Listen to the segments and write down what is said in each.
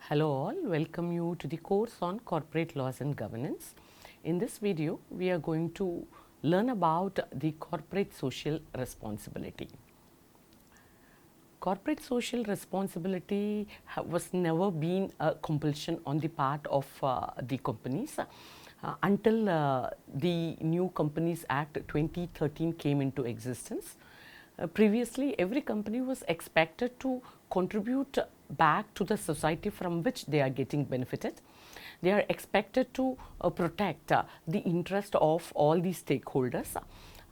Hello all, welcome you to the course on corporate laws and governance. In this video, we are going to learn about the corporate social responsibility. Corporate social responsibility was never been a compulsion on the part of the companies until the new Companies Act 2013 came into existence. Previously, every company was expected to contribute back to the society from which they are getting benefited. They are expected to protect the interest of all the stakeholders,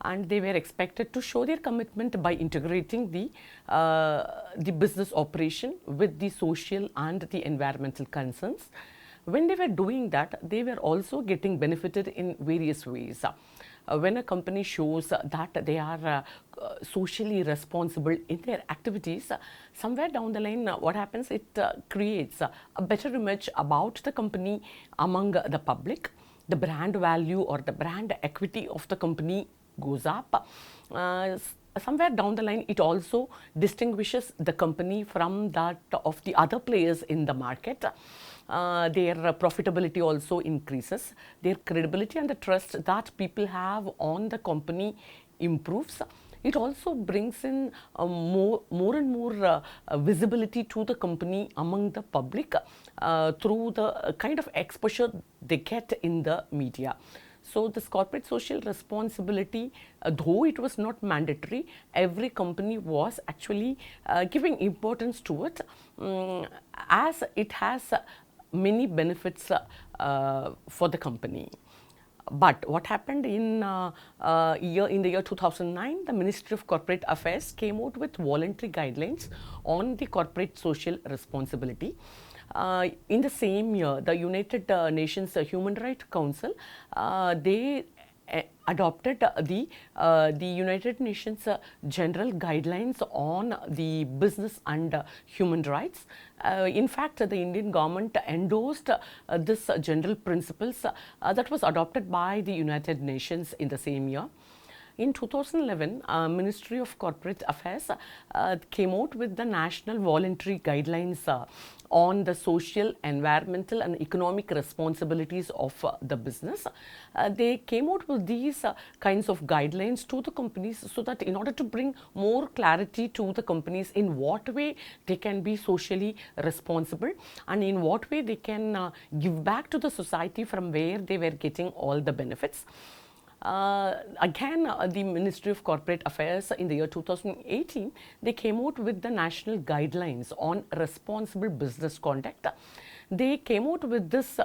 and they were expected to show their commitment by integrating the business operation with the social and the environmental concerns. When they were doing that, they were also getting benefited in various ways. When a company shows that they are socially responsible in their activities, somewhere down the line, what happens, it creates a better image about the company among the public. The brand value or the brand equity of the company goes up. Somewhere down the line, it also distinguishes the company from that of the other players in the market. Their profitability also increases. Their credibility and the trust that people have on the company improves. It also brings in more and more visibility to the company among the public through the kind of exposure they get in the media. So this corporate social responsibility, though it was not mandatory, every company was actually giving importance to it, as it has many benefits for the company. But what happened in the year 2009, the Ministry of Corporate Affairs came out with voluntary guidelines on the corporate social responsibility. In the same year, the United Nations Human Rights Council, they adopted the United Nations general guidelines on the business and human rights. In fact, the Indian government endorsed this general principles that was adopted by the United Nations in the same year. In 2011, Ministry of Corporate Affairs came out with the national voluntary guidelines on the social, environmental and economic responsibilities of the business. They came out with these kinds of guidelines to the companies so that in order to bring more clarity to the companies in what way they can be socially responsible and in what way they can give back to the society from where they were getting all the benefits. The Ministry of Corporate Affairs in the year 2018, they came out with the national guidelines on responsible business conduct. They came out with this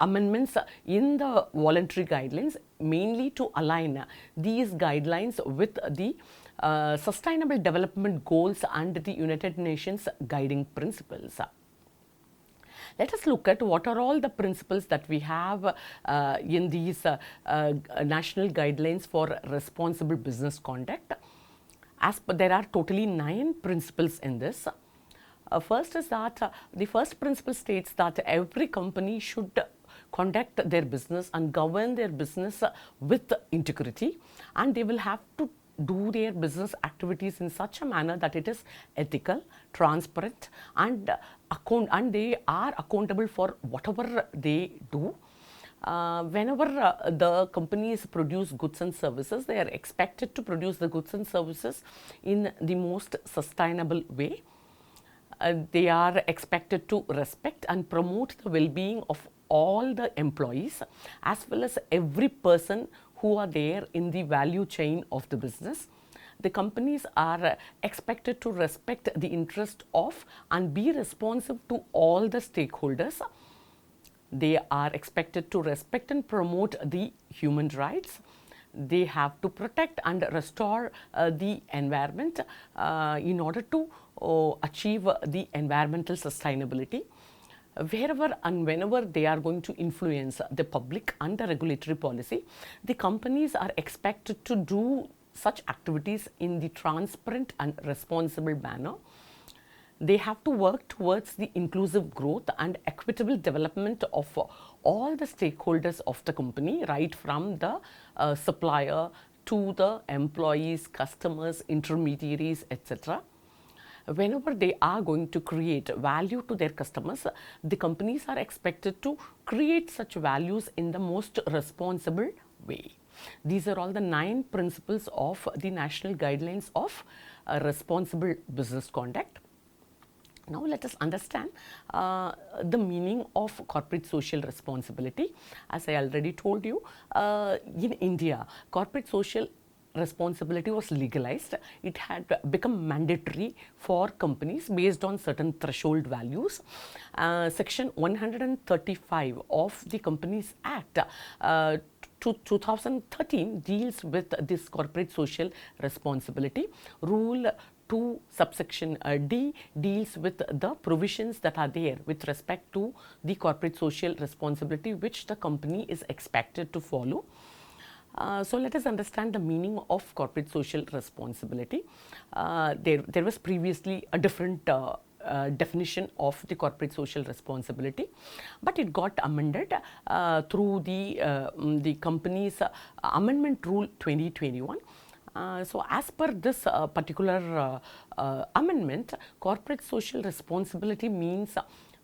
amendments in the voluntary guidelines mainly to align these guidelines with the Sustainable Development Goals and the United Nations guiding principles. Let us look at what are all the principles that we have in these national guidelines for responsible business conduct. There are totally 9 principles in this. First is that the first principle states that every company should conduct their business and govern their business with integrity, and they will have to do their business activities in such a manner that it is ethical, transparent and they are accountable for whatever they do. Whenever the companies produce goods and services, they are expected to produce the goods and services in the most sustainable way. They are expected to respect and promote the well-being of all the employees as well as every person who are there in the value chain of the business. The companies are expected to respect the interest of and be responsive to all the stakeholders. They are expected to respect and promote the human rights. They have to protect and restore the environment in order to achieve the environmental sustainability. Wherever and whenever they are going to influence the public and the regulatory policy, the companies are expected to do such activities in the transparent and responsible manner. They have to work towards the inclusive growth and equitable development of all the stakeholders of the company, right from the supplier to the employees, customers, intermediaries, etc. whenever they are going to create value to their customers, the companies are expected to create such values in the most responsible way. These are all the 9 principles of the national guidelines of responsible business conduct. Now let us understand the meaning of corporate social responsibility. As I already told you, in India, corporate social responsibility was legalized. It had become mandatory for companies based on certain threshold values. Section 135 of the Companies Act 2013 deals with this corporate social responsibility. Rule 2 subsection D deals with the provisions that are there with respect to the corporate social responsibility which the company is expected to follow. So let us understand the meaning of corporate social responsibility. There was previously a different definition of the corporate social responsibility, but it got amended through the company's amendment rule 2021. So as per this particular amendment, corporate social responsibility means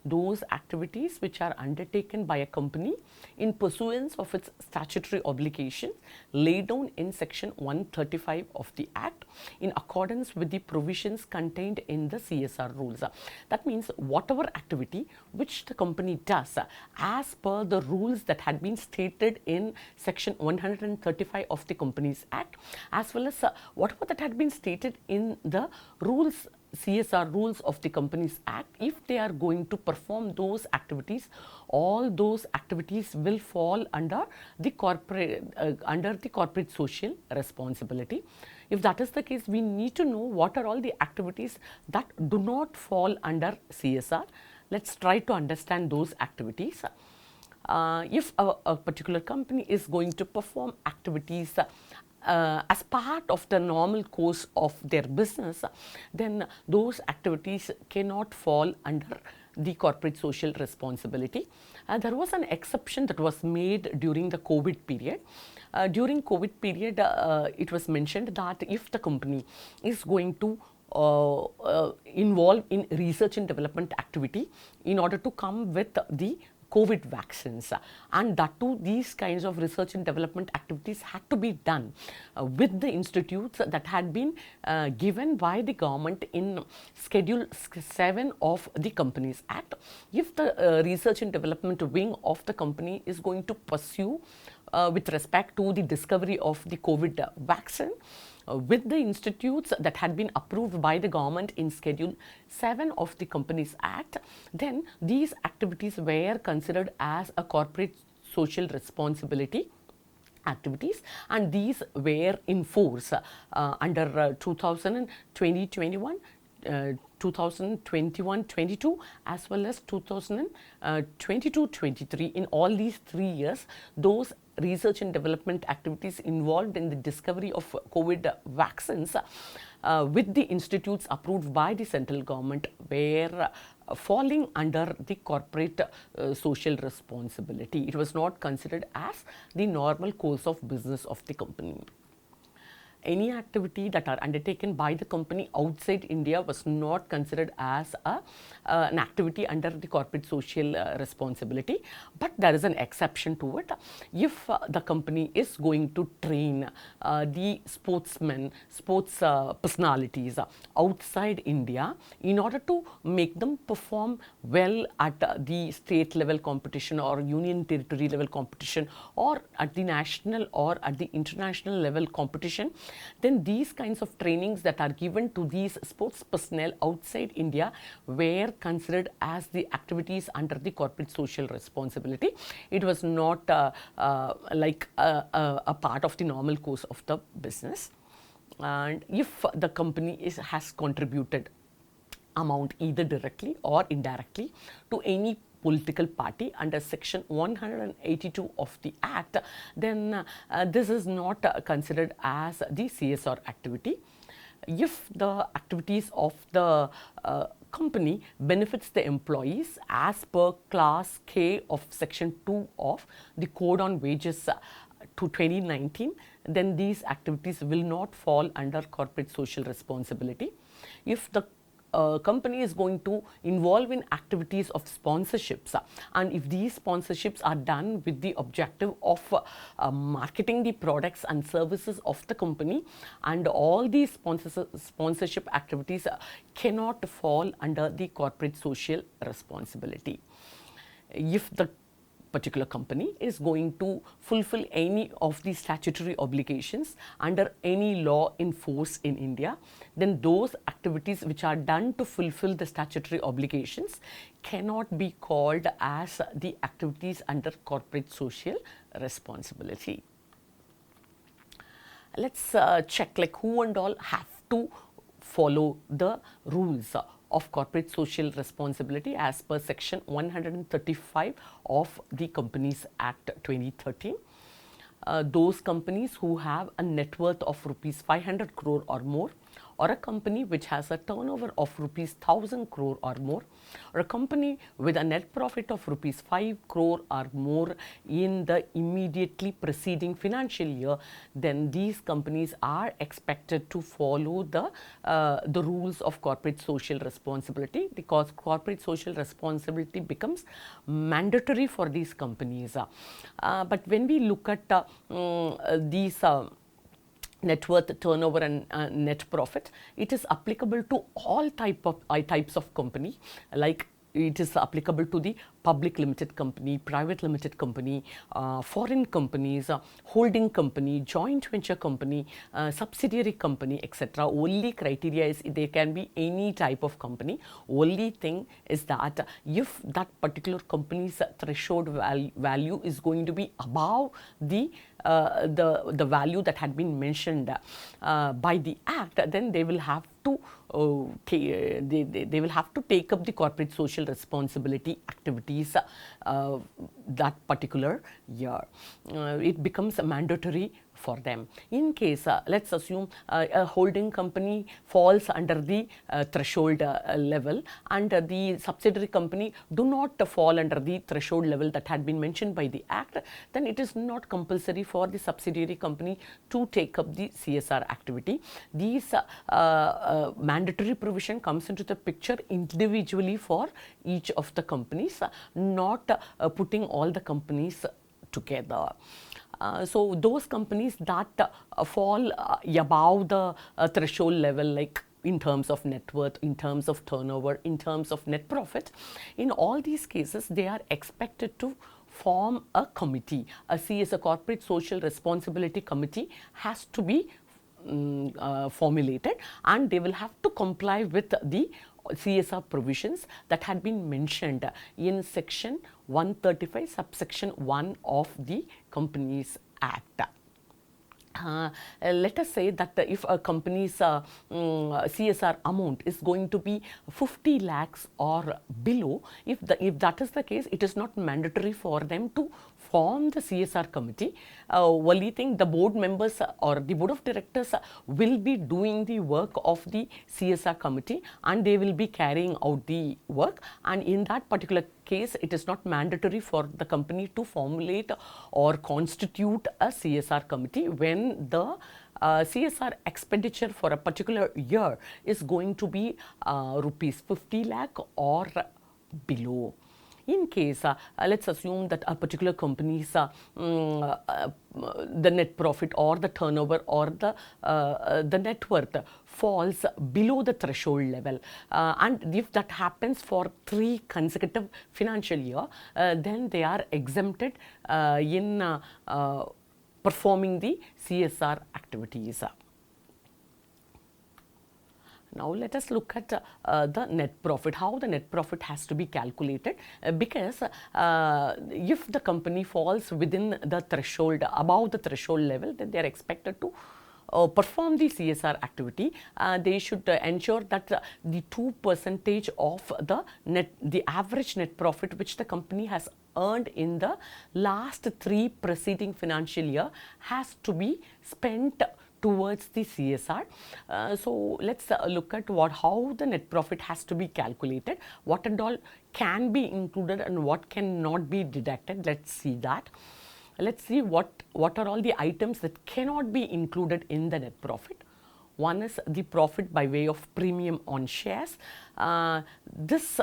those activities which are undertaken by a company in pursuance of its statutory obligations laid down in section 135 of the Act in accordance with the provisions contained in the CSR rules. That means whatever activity which the company does as per the rules that had been stated in section 135 of the Companies Act, as well as whatever that had been stated in the rules, CSR rules of the Companies Act, if they are going to perform those activities, all those activities will fall under the corporate social responsibility. If that is the case, we need to know what are all the activities that do not fall under CSR. Let's try to understand those activities. If a particular company is going to perform activities as part of the normal course of their business, then those activities cannot fall under the corporate social responsibility. There was an exception that was made during the COVID period. During COVID period, it was mentioned that if the company is going to involve in research and development activity in order to come with the COVID vaccines, and that too these kinds of research and development activities had to be done with the institutes that had been given by the government in Schedule 7 of the Companies Act. If the research and development wing of the company is going to pursue with respect to the discovery of the COVID vaccine, with the institutes that had been approved by the government in Schedule 7 of the Companies Act, then these activities were considered as a corporate social responsibility activities, and these were in force under 2020-21, 2021-22 as well as 2022-23. In all these 3 years, those research and development activities involved in the discovery of COVID vaccines with the institutes approved by the central government were falling under the corporate social responsibility. It was not considered as the normal course of business of the company. Any activity that are undertaken by the company outside India was not considered as an activity under the corporate social responsibility, but there is an exception to it. If the company is going to train the sportsmen, sports personalities outside India in order to make them perform well at the state level competition or union territory level competition or at the national or at the international level competition, then these kinds of trainings that are given to these sports personnel outside India were considered as the activities under the corporate social responsibility. It was not like a part of the normal course of the business. And if the company has contributed amount either directly or indirectly to any political party under section 182 of the Act, then this is not considered as the CSR activity. If the activities of the company benefits the employees as per class K of section 2 of the Code on Wages to 2019, then these activities will not fall under corporate social responsibility. If the a company is going to involve in activities of sponsorships, and if these sponsorships are done with the objective of marketing the products and services of the company, and all these sponsorship activities cannot fall under the corporate social responsibility. If the particular company is going to fulfill any of the statutory obligations under any law in force in India, then those activities which are done to fulfill the statutory obligations cannot be called as the activities under corporate social responsibility. Let's check like who and all have to follow the rules of corporate social responsibility as per section 135 of the Companies Act 2013. Those companies who have a net worth of rupees 500 crore or more, or a company which has a turnover of rupees 1000 crore or more, or a company with a net profit of rupees 5 crore or more in the immediately preceding financial year, then these companies are expected to follow the rules of corporate social responsibility, because corporate social responsibility becomes mandatory for these companies. But when we look at these net worth, turnover and net profit, it is applicable to all types of company, like it is applicable to the public limited company, private limited company, foreign companies, holding company, joint venture company, subsidiary company, etc. Only criteria is there can be any type of company. Only thing is that if that particular company's threshold value is going to be above the value that had been mentioned by the Act, then they will have to they will have to take up the corporate social responsibility activities that particular year. It becomes mandatory for them. In case, let's assume a holding company falls under the threshold level, and the subsidiary company do not fall under the threshold level that had been mentioned by the Act, then it is not compulsory for the subsidiary company to take up the CSR activity. These mandatory provision comes into the picture individually for each of the companies, not putting all the companies together. So those companies that fall above the threshold level, like in terms of net worth, in terms of turnover, in terms of net profit, in all these cases they are expected to form a committee. A CSR, corporate social responsibility committee, has to be formulated, and they will have to comply with the CSR provisions that had been mentioned in section 135 subsection 1 of the Companies Act. Let us say that if a company's CSR amount is going to be 50 lakhs or below, if that is the case, it is not mandatory for them to form the CSR committee. Only thing, the board members or the board of directors will be doing the work of the CSR committee, and they will be carrying out the work, and in that particular case it is not mandatory for the company to formulate or constitute a CSR committee when the CSR expenditure for a particular year is going to be rupees 50 lakh or below. In case, let's assume that a particular company's the net profit or the turnover or the net worth falls below the threshold level, and if that happens for 3 consecutive financial year, then they are exempted in performing the CSR activities. Now let us look at the net profit, how the net profit has to be calculated, because if the company falls within the threshold, above the threshold level, then they are expected to perform the CSR activity. They should ensure that the 2% of the average net profit which the company has earned in the last 3 preceding financial year has to be spent towards the CSR. So let's look at how the net profit has to be calculated, what and all can be included and what cannot be deducted. Let's see that. Let's see what are all the items that cannot be included in the net profit. One is the profit by way of premium on shares. This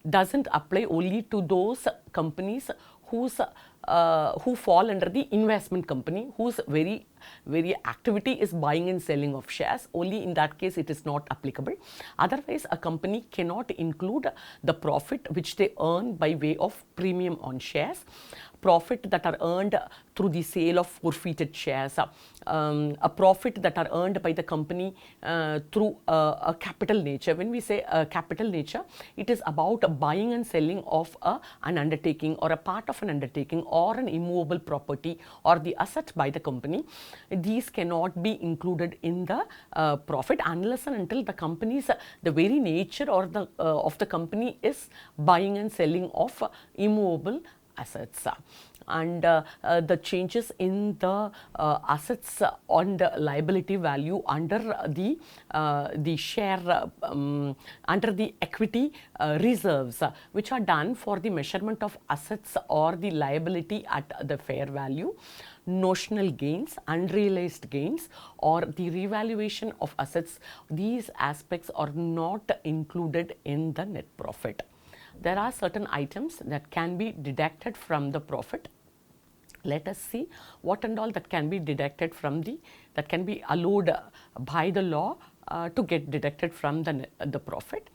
doesn't apply only to those companies who fall under the investment company, whose very activity is buying and selling of shares. Only in that case it is not applicable. Otherwise, a company cannot include the profit which they earn by way of premium on shares, profit that are earned through the sale of forfeited shares, a profit that are earned by the company through a capital nature. When we say capital nature, it is about buying and selling of an undertaking or a part of an undertaking or an immovable property or the asset by the company. These cannot be included in the profit unless and until the company's the very nature or the of the company is buying and selling of immovable assets. And the changes in the assets on the liability value under the share under the equity reserves, which are done for the measurement of assets or the liability at the fair value, notional gains, unrealized gains, or the revaluation of assets, these aspects are not included in the net profit. There are certain items that can be deducted from the profit. Let us see what and all that can be deducted from that can be allowed by the law to get deducted from the profit.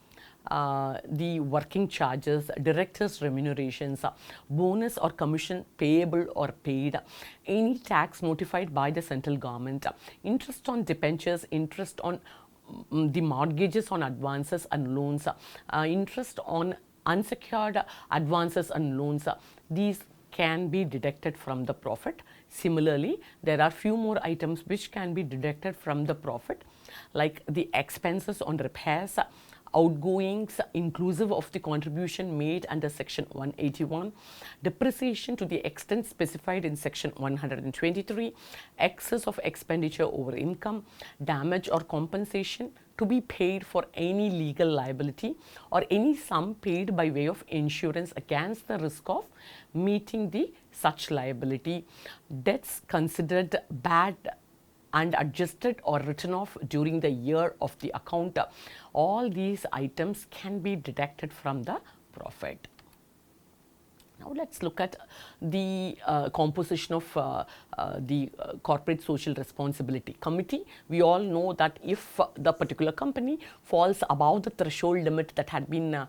The working charges, directors' remunerations, bonus or commission payable or paid, any tax notified by the central government, interest on debentures, interest on the mortgages on advances and loans, interest on unsecured advances and loans, these can be deducted from the profit. Similarly, there are few more items which can be deducted from the profit, like the expenses on repairs, outgoings inclusive of the contribution made under section 181, depreciation to the extent specified in section 123, excess of expenditure over income, damage or compensation to be paid for any legal liability or any sum paid by way of insurance against the risk of meeting the such liability, debts considered bad and adjusted or written off during the year of the account. All these items can be deducted from the profit. Now let's look at the composition of the Corporate Social Responsibility Committee. We all know that if the particular company falls above the threshold limit that had been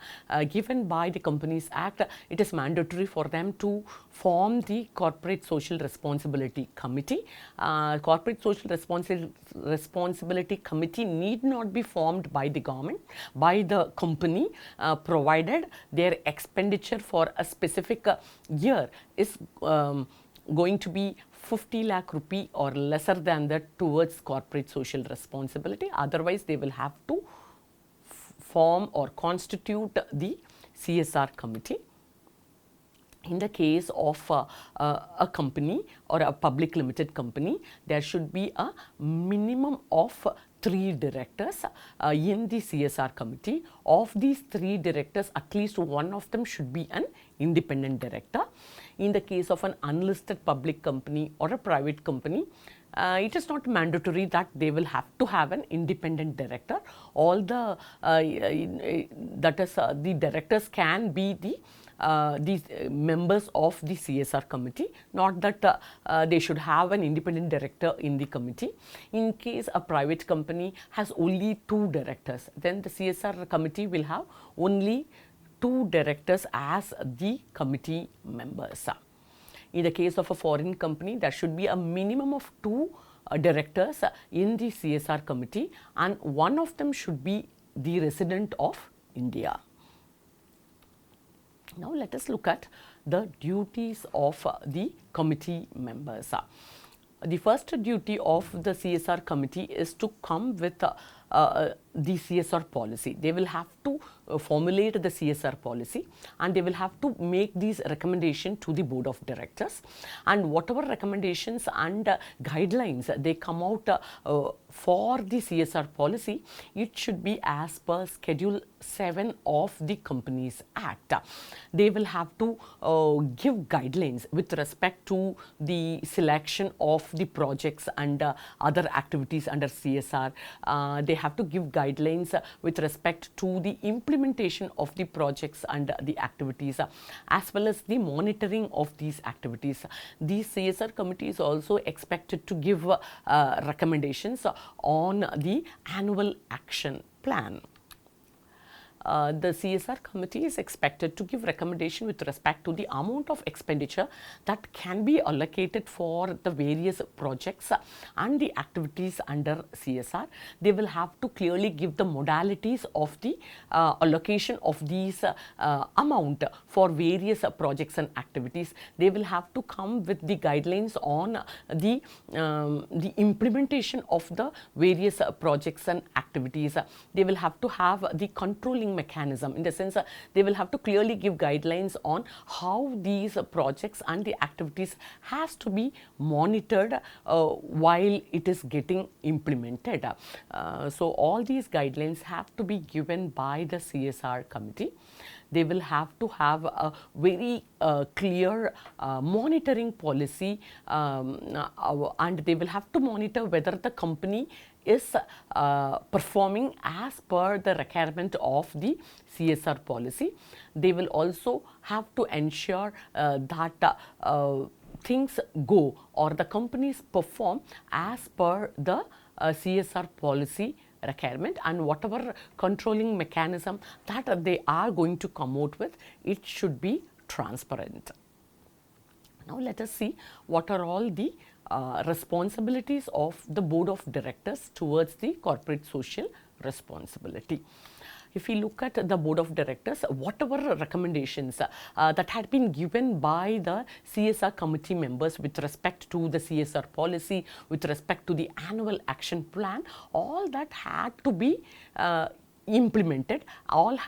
given by the Companies Act, it is mandatory for them to form the Corporate Social Responsibility Committee. Corporate Social Responsibility Committee need not be formed by the government, by the company, provided their expenditure for a specific year is going to be 50 lakh rupee or lesser than that towards corporate social responsibility. Otherwise, they will have to form or constitute the CSR committee. In the case of a company or a public limited company, there should be a minimum of 3 directors in the CSR committee. Of these 3 directors, at least one of them should be an independent director. In the case of an unlisted public company or a private company, it is not mandatory that they will have to have an independent director. All the the directors can be these members of the CSR committee, not that they should have an independent director in the committee. In case a private company has only 2 directors, then the CSR committee will have only 2 directors as the committee members. In the case of a foreign company, there should be a minimum of 2 directors in the CSR committee, and one of them should be the resident of India. Now let us look at the duties of the committee members. The first duty of the CSR committee is to come with the CSR policy. They will have to formulate the CSR policy, and they will have to make these recommendations to the board of directors, and whatever recommendations and guidelines they come out for the CSR policy, it should be as per Schedule 7 of the Companies Act. They will have to give guidelines with respect to the selection of the projects and other activities under CSR. They have to give guidelines with respect to the implementation of the projects and the activities, as well as the monitoring of these activities. The CSR committee is also expected to give recommendations on the annual action plan. The CSR committee is expected to give recommendation with respect to the amount of expenditure that can be allocated for the various projects and the activities under CSR. They will have to clearly give the modalities of the allocation of these amount for various projects and activities. They will have to come with the guidelines on the implementation of the various projects and activities. They will have to have the controlling mechanism, in the sense they will have to clearly give guidelines on how these projects and the activities has to be monitored while it is getting implemented. So all these guidelines have to be given by the CSR committee. They will have to have a very clear monitoring policy, and they will have to monitor whether the company is performing as per the requirement of the CSR policy. They will also have to ensure that things go, or the companies perform as per the CSR policy requirement, and whatever controlling mechanism that they are going to come out with, it should be transparent. Now let us see what are all the responsibilities of the board of directors towards the corporate social responsibility. If we look at the board of directors, whatever recommendations that had been given by the CSR committee members with respect to the CSR policy, with respect to the annual action plan, all that had to be implemented, all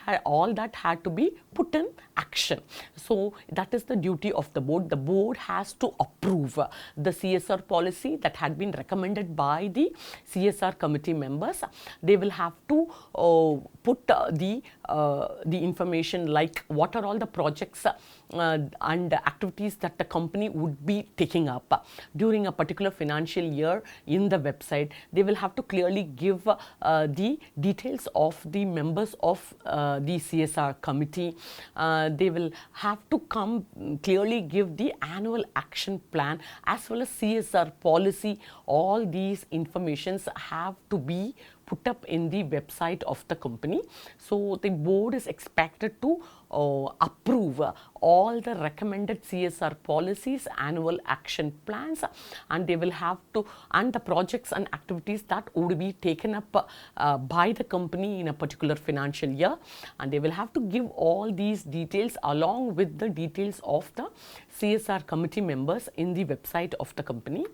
that had to be put in action. So that is the duty of the board. The board has to approve the CSR policy that had been recommended by the CSR committee members. They will have to put the information like what are all the projects and activities that the company would be taking up during a particular financial year in the website. They will have to clearly give the details of the members of the CSR committee. They will have to clearly give the annual action plan as well as CSR policy. All these informations have to be put up in the website of the company. So the board is expected to approve all the recommended CSR policies, annual action plans, and they will have to, and the projects and activities that would be taken up by the company in a particular financial year, and they will have to give all these details along with the details of the CSR committee members in the website of the company.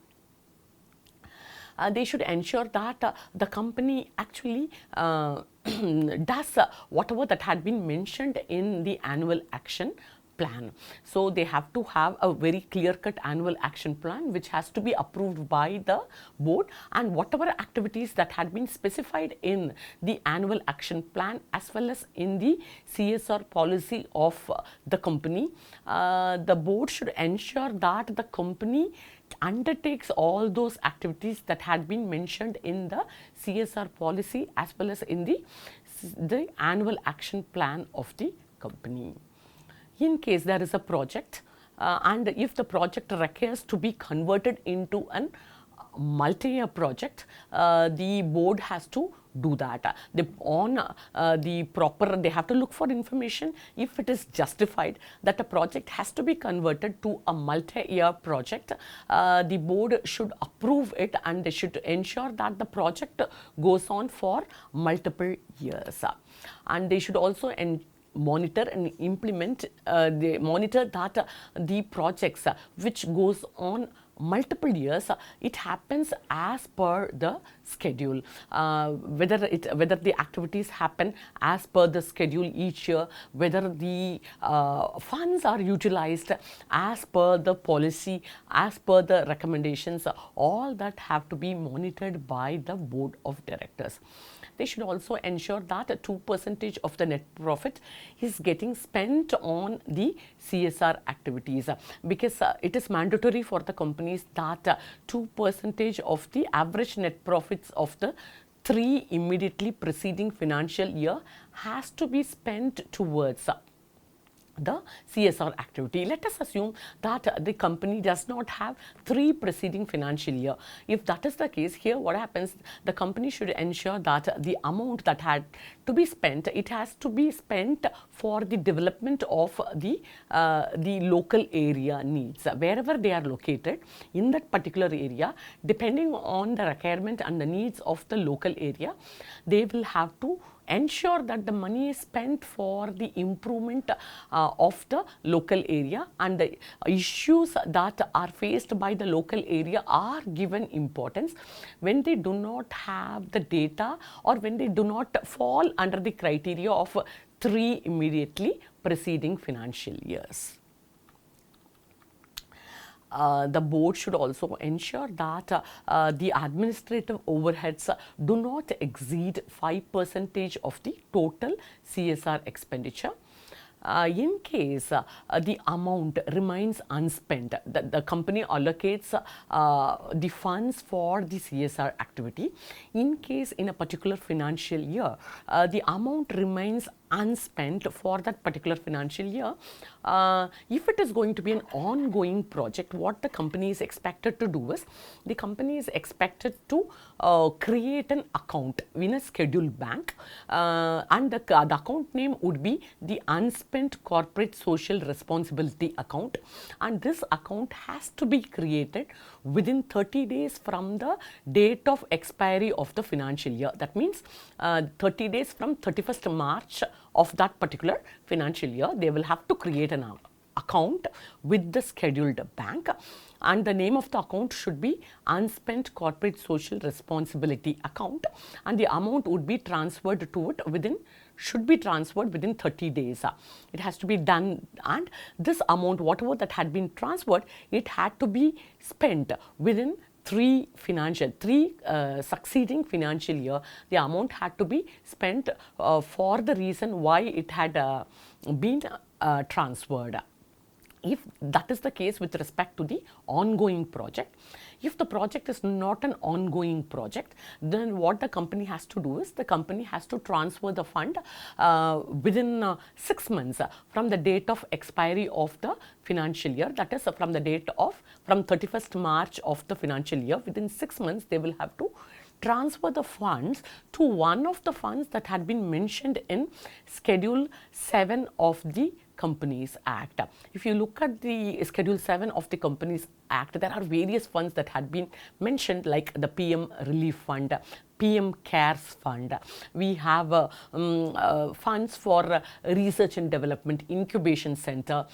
They should ensure that the company actually does whatever that had been mentioned in the annual action plan. So they have to have a very clear-cut annual action plan which has to be approved by the board, and whatever activities that had been specified in the annual action plan as well as in the CSR policy of the company, the board should ensure that the company undertakes all those activities that had been mentioned in the CSR policy as well as in the annual action plan of the company. In case there is a project and if the project requires to be converted into an multi-year project, the board has to do that. They have to look for information if it is justified that a project has to be converted to a multi-year project. The board should approve it, and they should ensure that the project goes on for multiple years. And they should also monitor and implement, they monitor that the projects which goes on multiple years, it happens as per the schedule. Whether the activities happen as per the schedule each year, whether the funds are utilized as per the policy, as per the recommendations, all that have to be monitored by the board of directors. They should also ensure that 2% of the net profit is getting spent on the CSR activities, because it is mandatory for the companies that 2% of the average net profits of the 3 immediately preceding financial year has to be spent towards the CSR activity. Let us assume that the company does not have 3 preceding financial year. If that is the case, here what happens, the company should ensure that the amount that had to be spent, it has to be spent for the development of the local area needs. Wherever they are located in that particular area, depending on the requirement and the needs of the local area, they will have to ensure that the money is spent for the improvement of the local area, and the issues that are faced by the local area are given importance when they do not have the data, or when they do not fall under the criteria of 3 immediately preceding financial years. The board should also ensure that the administrative overheads do not exceed 5% of the total CSR expenditure. In case the amount remains unspent, the company allocates the funds for the CSR activity. In case in a particular financial year, the amount remains unspent for that particular financial year, if it is going to be an ongoing project, what the company is expected to do is, the company is expected to create an account in a scheduled bank, and the account name would be the unspent corporate social responsibility account, and this account has to be created within 30 days from the date of expiry of the financial year. That means 30 days from 31st March of that particular financial year, they will have to create an account with the scheduled bank, and the name of the account should be unspent corporate social responsibility account, and the amount would be transferred to it should be transferred within 30 days. It has to be done, and this amount, whatever that had been transferred, it had to be spent within 3 succeeding financial year. The amount had to be spent for the reason why it had been transferred. If that is the case with respect to the ongoing project. If the project is not an ongoing project, then what the company has to do is, the company has to transfer the fund within 6 months from the date of expiry of the financial year, that is from 31st March of the financial year. Within 6 months, they will have to transfer the funds to one of the funds that had been mentioned in Schedule 7 of the Companies Act. If you look at the Schedule 7 of the Companies Act, there are various funds that had been mentioned, like the PM Relief Fund, PM CARES Fund. We have funds for research and development, incubation center,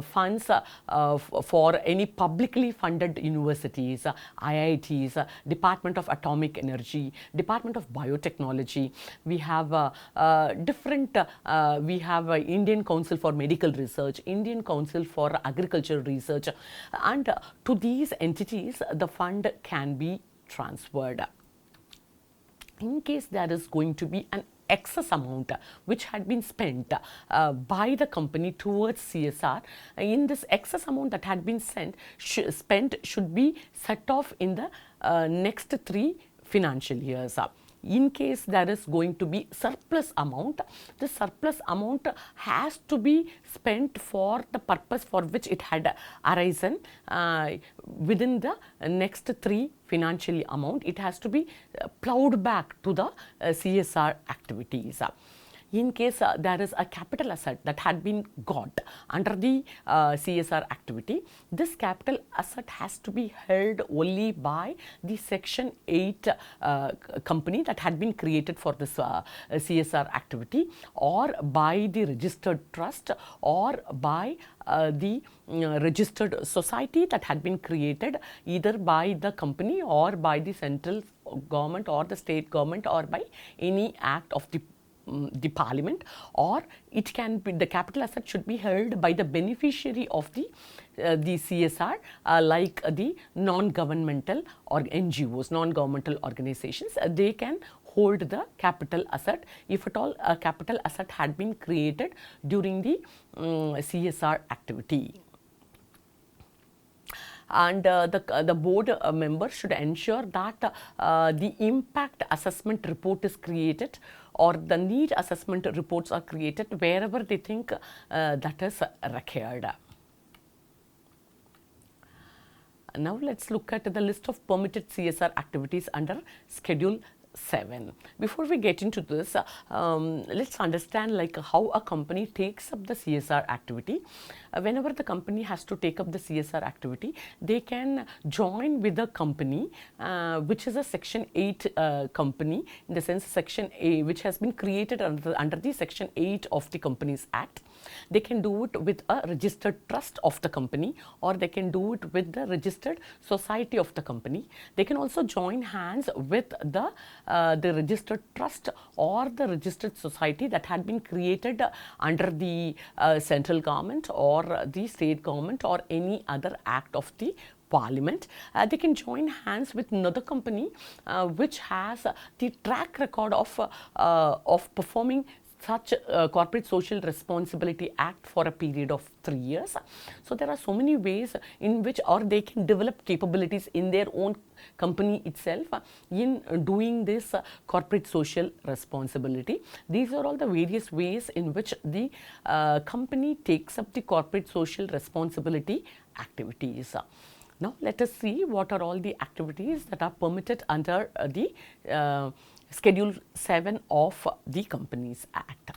funds for any publicly funded universities, IITs, Department of Atomic Energy, Department of Biotechnology. We have we have Indian Council for Medical Research, Indian Council for Agricultural Research, and to these entities the fund can be transferred. In case there is going to be an excess amount which had been spent by the company towards CSR, in this excess amount that had been spent should be set off in the next 3 financial years. In case there is going to be surplus amount, the surplus amount has to be spent for the purpose for which it had arisen within the next 3 financial amount. It has to be plowed back to the CSR activities. in case there is a capital asset that had been got under the CSR activity, this capital asset has to be held only by the Section 8 company that had been created for this CSR activity, or by the registered trust, or by the registered society that had been created either by the company or by the central government or the state government or by any act of the parliament, or it can be the capital asset should be held by the beneficiary of the CSR, like the non-governmental or NGOs, non-governmental organizations. They can hold the capital asset if at all a capital asset had been created during the CSR activity. And the board member should ensure that the impact assessment report is created, or the need assessment reports are created wherever they think that is required. Now let's look at the list of permitted CSR activities under Schedule 7. Before we get into this, let's understand like how a company takes up the CSR activity. Whenever the company has to take up the CSR activity, they can join with the company which is a Section 8 company, in the sense Section A, which has been created under the Section 8 of the Companies Act. They can do it with a registered trust of the company, or they can do it with the registered society of the company. They can also join hands with the registered trust or the registered society that had been created under the central government or the state government or any other act of the parliament. They can join hands with another company which has the track record of performing such corporate social responsibility act for a period of 3 years. So there are so many ways in which, or they can develop capabilities in their own company itself in doing this corporate social responsibility. These are all the various ways in which the company takes up the corporate social responsibility activities. Now let us see what are all the activities that are permitted under the Schedule 7 of the Companies Act.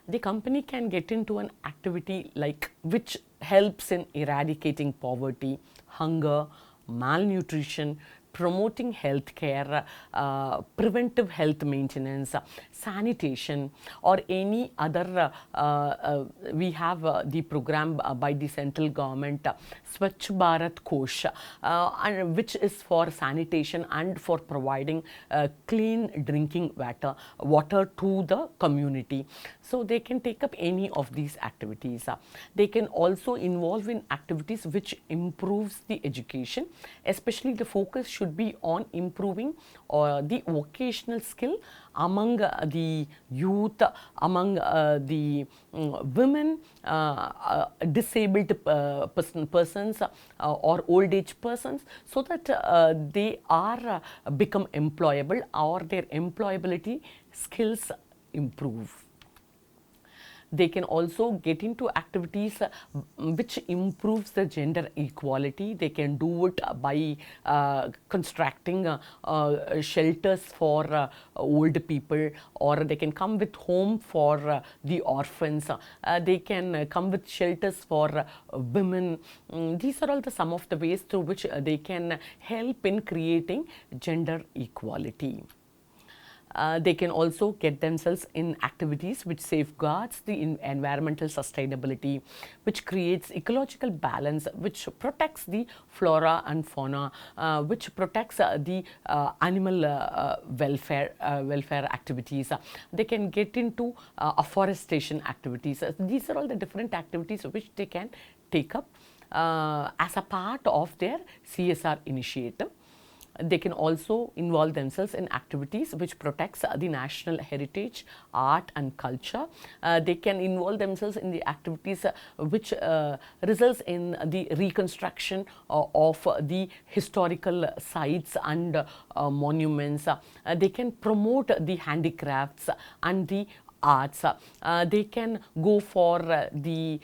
The company can get into an activity like which helps in eradicating poverty, hunger, malnutrition, promoting health care, preventive health maintenance, sanitation, or any other. We have the program by the central government, Swachh Bharat Kosh, which is for sanitation and for providing clean drinking water to the community. So they can take up any of these activities. They can also involve in activities which improves the education, especially the focus should be on improving the vocational skill among the youth, among the women, disabled persons or old age persons, so that they are become employable or their employability skills improve. They can also get into activities which improves the gender equality. They can do it by constructing shelters for old people, or they can come with home for the orphans. They can come with shelters for women. These are all some of the ways through which they can help in creating gender equality. They can also get themselves in activities which safeguards the environmental sustainability, which creates ecological balance, which protects the flora and fauna, which protects the animal welfare activities. They can get into afforestation activities. These are all the different activities which they can take up as a part of their CSR initiative. They can also involve themselves in activities which protects the national heritage, art and culture. They can involve themselves in the activities which results in the reconstruction of the historical sites and monuments. They can promote the handicrafts and the arts. They can go for the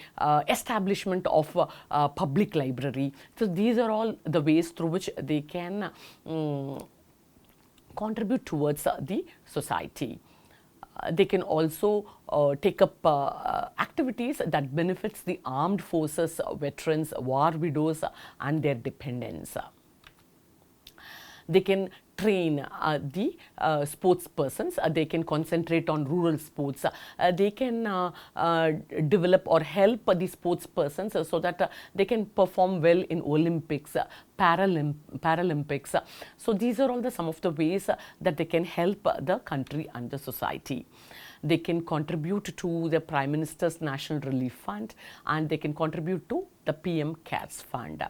establishment of public library. So these are all the ways through which they can contribute towards the society. They can also take up activities that benefits the armed forces, veterans, war widows and their dependents. They can train the sports persons. They can concentrate on rural sports. They can develop or help the sports persons so that they can perform well in Olympics, Paralympics. So these are all some of the ways that they can help the country and the society. They can contribute to the Prime Minister's National Relief Fund, and they can contribute to the PM CARES Fund.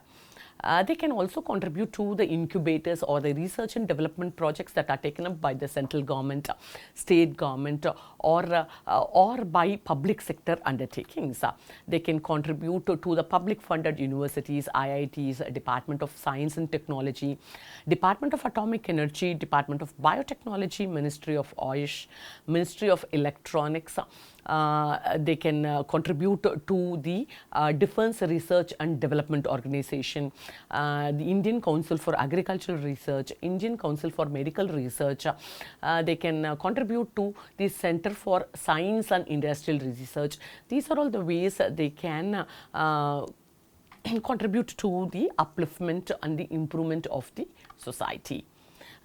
They can also contribute to the incubators or the research and development projects that are taken up by the central government, state government, or by public sector undertakings. They can contribute to the public funded universities, IITs, Department of Science and Technology, Department of Atomic Energy, Department of Biotechnology, Ministry of Ayush, Ministry of Electronics. They can contribute to the Defense Research and Development Organization, the Indian Council for Agricultural Research, Indian Council for Medical Research. They can contribute to the Center for Science and Industrial Research. These are all the ways they can contribute to the upliftment and the improvement of the society.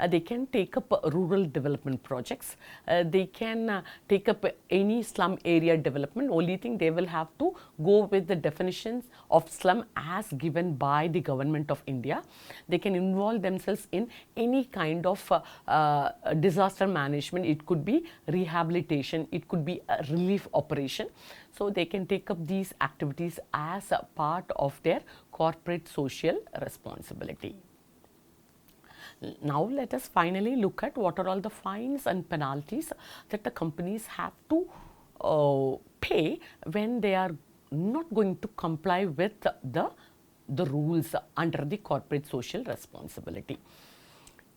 They can take up rural development projects. They can take up any slum area development. Only thing, they will have to go with the definitions of slum as given by the government of India. They can involve themselves in any kind of disaster management. It could be rehabilitation, it could be a relief operation. So they can take up these activities as a part of their corporate social responsibility. Now let us finally look at what are all the fines and penalties that the companies have to pay when they are not going to comply with the rules under the corporate social responsibility.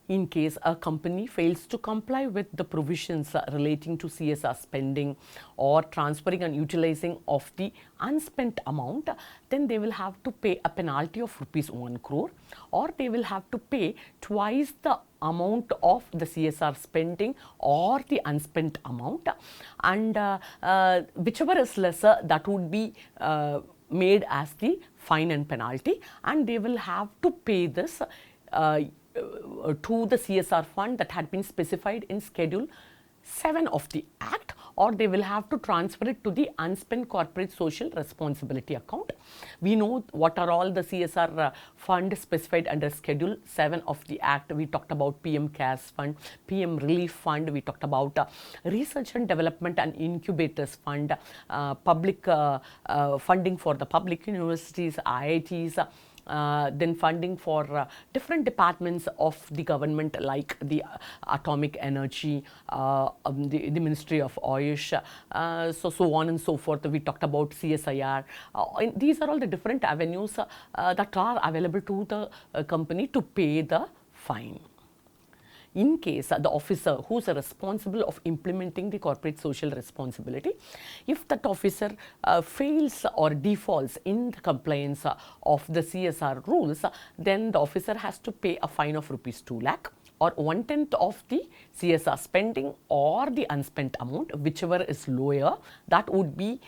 In case a company fails to comply with the provisions relating to CSR spending or transferring and utilizing of the unspent amount, then they will have to pay a penalty of rupees 1 crore, or they will have to pay twice the amount of the CSR spending or the unspent amount, and whichever is lesser, that would be made as the fine and penalty, and they will have to pay this to the CSR fund that had been specified in Schedule 7 of the Act, or they will have to transfer it to the unspent corporate social responsibility account. We know what are all the CSR fund specified under Schedule 7 of the Act. We talked about PM CARES Fund, PM Relief Fund, we talked about Research and Development and Incubators Fund, public funding for the public universities, IITs, then funding for different departments of the government like the atomic energy, the Ministry of Ayush, so on and so forth. We talked about CSIR. These are all the different avenues that are available to the company to pay the fine. In case the officer who is responsible of implementing the corporate social responsibility, if that officer fails or defaults in the compliance of the CSR rules, then the officer has to pay a fine of rupees 2 lakh or 1/10 of the CSR spending or the unspent amount, whichever is lower, that would be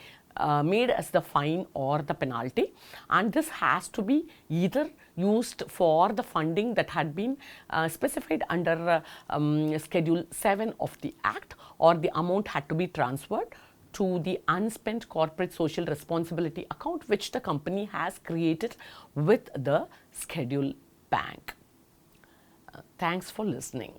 made as the fine or the penalty, and this has to be either used for the funding that had been specified under Schedule 7 of the Act, or the amount had to be transferred to the unspent corporate social responsibility account which the company has created with the schedule bank. Thanks for listening.